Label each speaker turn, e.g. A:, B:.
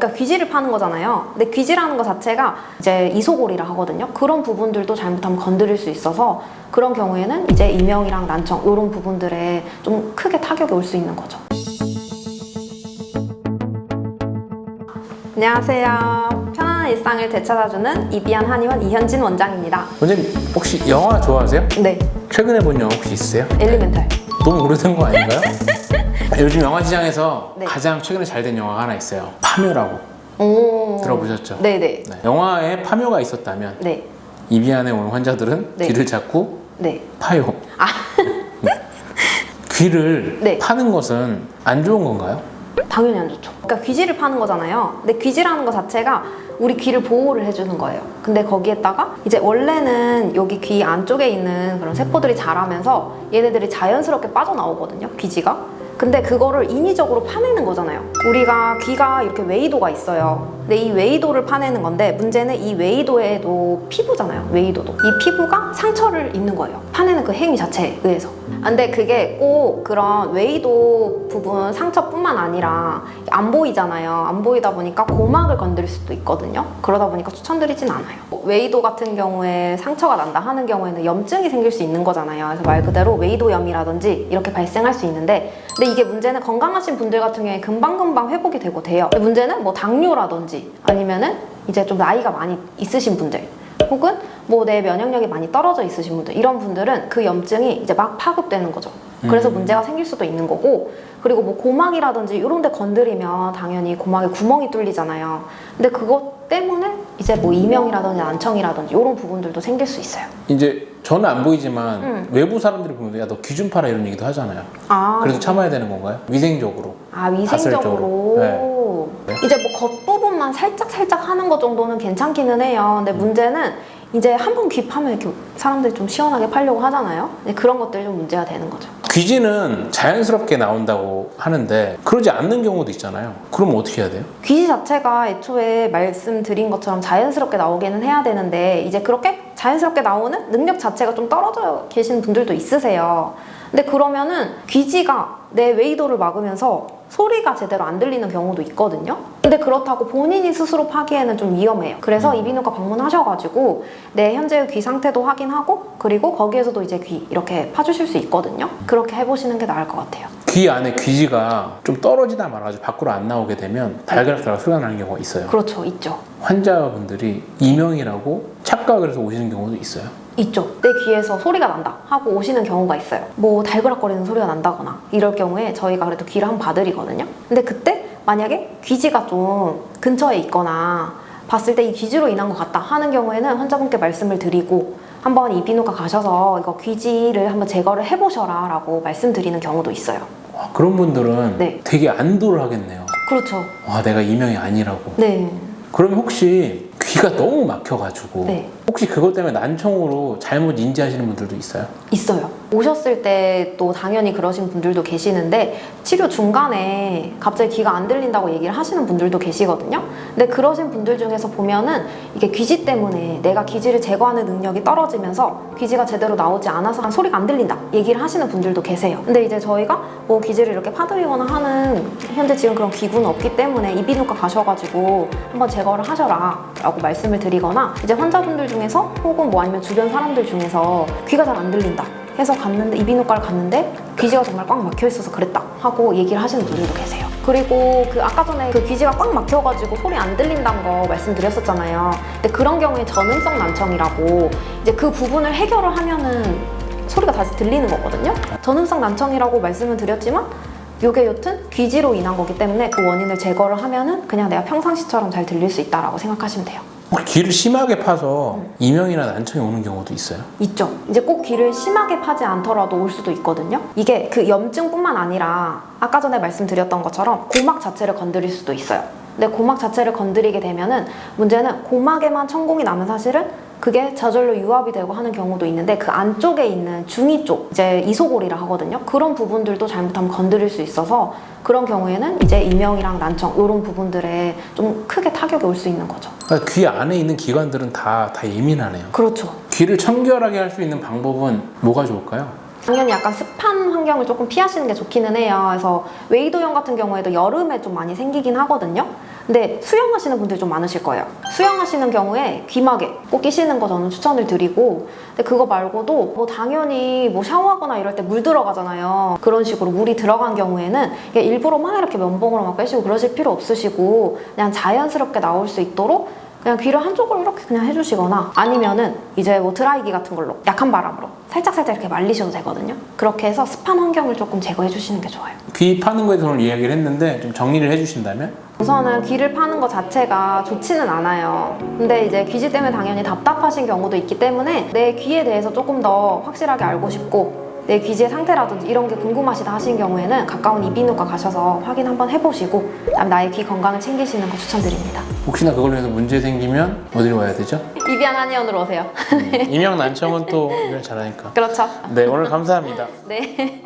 A: 그러니까 귀지를 파는 거잖아요. 근데 귀지라는 거 자체가 이제 이소골이라 하거든요. 그런 부분들도 잘못하면 건드릴 수 있어서 그런 경우에는 이제 이명이랑 난청 이런 부분들에 좀 크게 타격이 올 수 있는 거죠. 안녕하세요. 편안한 일상을 되찾아주는 이비한 한의원 이현진 원장입니다.
B: 원장님 혹시 영화 좋아하세요?
A: 네,
B: 최근에 본 영화 혹시 있으세요?
A: 엘리멘탈.
B: 너무 오래된 거 아닌가요? 요즘 영화 시장에서
A: 네.
B: 가장 최근에 잘 된 영화가 하나 있어요. 파묘라고.
A: 오.
B: 들어보셨죠?
A: 네네.
B: 네. 영화에 파묘가 있었다면
A: 네.
B: 이비인후과에 오는 환자들은
A: 네.
B: 귀를 자꾸
A: 네.
B: 파요.
A: 아.
B: 귀를
A: 네.
B: 파는 것은 안 좋은 건가요?
A: 당연히 안 좋죠. 그러니까 귀지를 파는 거잖아요. 근데 귀지라는 거 자체가 우리 귀를 보호를 해주는 거예요. 근데 거기에다가 이제 원래는 여기 귀 안쪽에 있는 그런 세포들이 자라면서 얘네들이 자연스럽게 빠져나오거든요, 귀지가. 근데 그거를 인위적으로 파내는 거잖아요. 우리가 귀가 이렇게 웨이도가 있어요. 근데 이 웨이도를 파내는 건데 문제는 이 웨이도에도 피부잖아요. 웨이도도. 이 피부가 상처를 입는 거예요. 파내는 그 행위 자체에 의해서. 근데 그게 꼭 그런 웨이도 부분 상처뿐만 아니라 안 보이잖아요. 안 보이다 보니까 고막을 건드릴 수도 있거든요. 그러다 보니까 추천드리진 않아요. 웨이도 같은 경우에 상처가 난다 하는 경우에는 염증이 생길 수 있는 거잖아요. 그래서 말 그대로 웨이도염이라든지 이렇게 발생할 수 있는데 근데 이게 문제는 건강하신 분들 같은 경우에 금방금방 회복이 되고 돼요. 근데 문제는 뭐 당뇨라든지 아니면은 이제 좀 나이가 많이 있으신 분들 혹은 뭐 내 면역력이 많이 떨어져 있으신 분들 이런 분들은 그 염증이 이제 막 파급되는 거죠. 그래서 문제가 생길 수도 있는 거고 그리고 뭐 고막이라든지 이런 데 건드리면 당연히 고막에 구멍이 뚫리잖아요. 근데 그것 때문에 이제 뭐 이명이라든지 난청이라든지 이런 부분들도 생길 수 있어요.
B: 이제 저는 안 보이지만 외부 사람들이 보면 야 너 귀 좀 파라 이런 얘기도 하잖아요.
A: 아,
B: 그래도 참아야 되는 건가요? 위생적으로.
A: 아, 위생적으로.
B: 네.
A: 이제 뭐 겉부분만 살짝 하는 것 정도는 괜찮기는 해요. 근데 문제는 이제 한 번 귀 파면 이렇게 사람들이 좀 시원하게 파려고 하잖아요. 그런 것들이 좀 문제가 되는 거죠.
B: 귀지는 자연스럽게 나온다고 하는데 그러지 않는 경우도 있잖아요. 그럼 어떻게 해야 돼요?
A: 귀지 자체가 애초에 말씀드린 것처럼 자연스럽게 나오기는 해야 되는데 이제 그렇게 자연스럽게 나오는 능력 자체가 좀 떨어져 계신 분들도 있으세요. 근데 그러면은 귀지가 내 웨이도를 막으면서 소리가 제대로 안 들리는 경우도 있거든요. 근데 그렇다고 본인이 스스로 파기에는 좀 위험해요. 그래서 이비인후과 방문하셔가지고 내 현재의 귀 상태도 확인하고 그리고 거기에서도 이제 귀 이렇게 파주실 수 있거든요. 그렇게 해보시는 게 나을 것 같아요.
B: 귀 안에 귀지가 좀 떨어지다 말아가지고 밖으로 안 나오게 되면 달걀달걀 소리가 나는 경우가 있어요.
A: 그렇죠, 있죠.
B: 환자분들이 이명이라고 착각을 해서 오시는 경우도 있어요.
A: 있죠. 내 귀에서 소리가 난다 하고 오시는 경우가 있어요. 뭐 달그락거리는 소리가 난다거나 이럴 경우에 저희가 그래도 귀를 한번 봐드리거든요. 근데 그때 만약에 귀지가 좀 근처에 있거나 봤을 때 이 귀지로 인한 것 같다 하는 경우에는 환자분께 말씀을 드리고 한번 이비인후과 가셔서 이거 귀지를 한번 제거를 해보셔라 라고 말씀드리는 경우도 있어요.
B: 와, 그런 분들은
A: 네.
B: 되게 안도를 하겠네요.
A: 그렇죠.
B: 와, 내가 이명이 아니라고.
A: 네.
B: 그러면 혹시 귀가 너무 막혀가지고
A: 네.
B: 혹시 그것 때문에 난청으로 잘못 인지하시는 분들도 있어요?
A: 있어요. 오셨을 때 또 당연히 그러신 분들도 계시는데 치료 중간에 갑자기 귀가 안 들린다고 얘기를 하시는 분들도 계시거든요. 근데 그러신 분들 중에서 보면은 이게 귀지 때문에 내가 귀지를 제거하는 능력이 떨어지면서 귀지가 제대로 나오지 않아서 소리가 안 들린다 얘기를 하시는 분들도 계세요. 근데 이제 저희가 뭐 귀지를 이렇게 파드리거나 하는 현재 지금 그런 기구는 없기 때문에 이비인후과 가셔가지고 한번 제거를 하셔라 라고 말씀을 드리거나 이제 환자분들 중에서 혹은 뭐 아니면 주변 사람들 중에서 귀가 잘 안 들린다 해서 갔는데 이비인후과를 갔는데 귀지가 정말 꽉 막혀 있어서 그랬다 하고 얘기를 하시는 분들도 계세요. 그리고 그 아까 전에 그 귀지가 꽉 막혀가지고 소리 안 들린다는 거 말씀드렸었잖아요. 근데 그런 경우에 전음성 난청이라고 이제 그 부분을 해결을 하면은 소리가 다시 들리는 거거든요. 전음성 난청이라고 말씀을 드렸지만 요게 여튼 귀지로 인한 거기 때문에 그 원인을 제거를 하면은 그냥 내가 평상시처럼 잘 들릴 수 있다라고 생각하시면 돼요.
B: 혹시 귀를 심하게 파서 이명이나 난청이 오는 경우도 있어요?
A: 있죠. 이제 꼭 귀를 심하게 파지 않더라도 올 수도 있거든요. 이게 그 염증뿐만 아니라 아까 전에 말씀드렸던 것처럼 고막 자체를 건드릴 수도 있어요. 근데 고막 자체를 건드리게 되면은 문제는 고막에만 천공이 나면 사실은 그게 저절로 유압이 되고 하는 경우도 있는데 그 안쪽에 있는 중위 쪽 이제 이소골이라 하거든요. 그런 부분들도 잘못하면 건드릴 수 있어서 그런 경우에는 이제 이명이랑 난청 이런 부분들에 좀 크게 타격이 올 수 있는 거죠.
B: 그러니까 귀 안에 있는 기관들은 다 예민하네요.
A: 그렇죠.
B: 귀를 청결하게 할 수 있는 방법은 뭐가 좋을까요?
A: 당연히 약간 습한 환경을 조금 피하시는 게 좋기는 해요. 그래서 웨이도염 같은 경우에도 여름에 좀 많이 생기긴 하거든요. 근데 수영하시는 분들 좀 많으실 거예요. 수영하시는 경우에 귀마개 꼭 끼시는 거 저는 추천을 드리고, 근데 그거 말고도 뭐 당연히 뭐 샤워하거나 이럴 때 물 들어가잖아요. 그런 식으로 물이 들어간 경우에는 이게 일부러 막 이렇게 면봉으로 막 빼시고 그러실 필요 없으시고, 그냥 자연스럽게 나올 수 있도록 그냥 귀를 한쪽으로 이렇게 그냥 해주시거나, 아니면은 이제 뭐 드라이기 같은 걸로 약한 바람으로 살짝살짝 이렇게 말리셔도 되거든요. 그렇게 해서 습한 환경을 조금 제거해 주시는 게 좋아요.
B: 귀 파는 거에 대해서 오늘 이야기를 했는데 좀 정리를 해주신다면?
A: 우선은 귀를 파는 것 자체가 좋지는 않아요. 근데 이제 귀지 때문에 당연히 답답하신 경우도 있기 때문에 내 귀에 대해서 조금 더 확실하게 알고 싶고, 내 귀지의 상태라든지 이런 게 궁금하시다 하시는 경우에는 가까운 이비인후과 가셔서 확인 한번 해보시고, 그다음 나의 귀 건강을 챙기시는 거 추천드립니다.
B: 혹시나 그걸로 해서 문제 생기면 어디로 와야 되죠?
A: 이비한 한의원으로 오세요.
B: 임양 난청은 또 이걸 잘하니까.
A: 그렇죠.
B: 네, 오늘 감사합니다.
A: 네.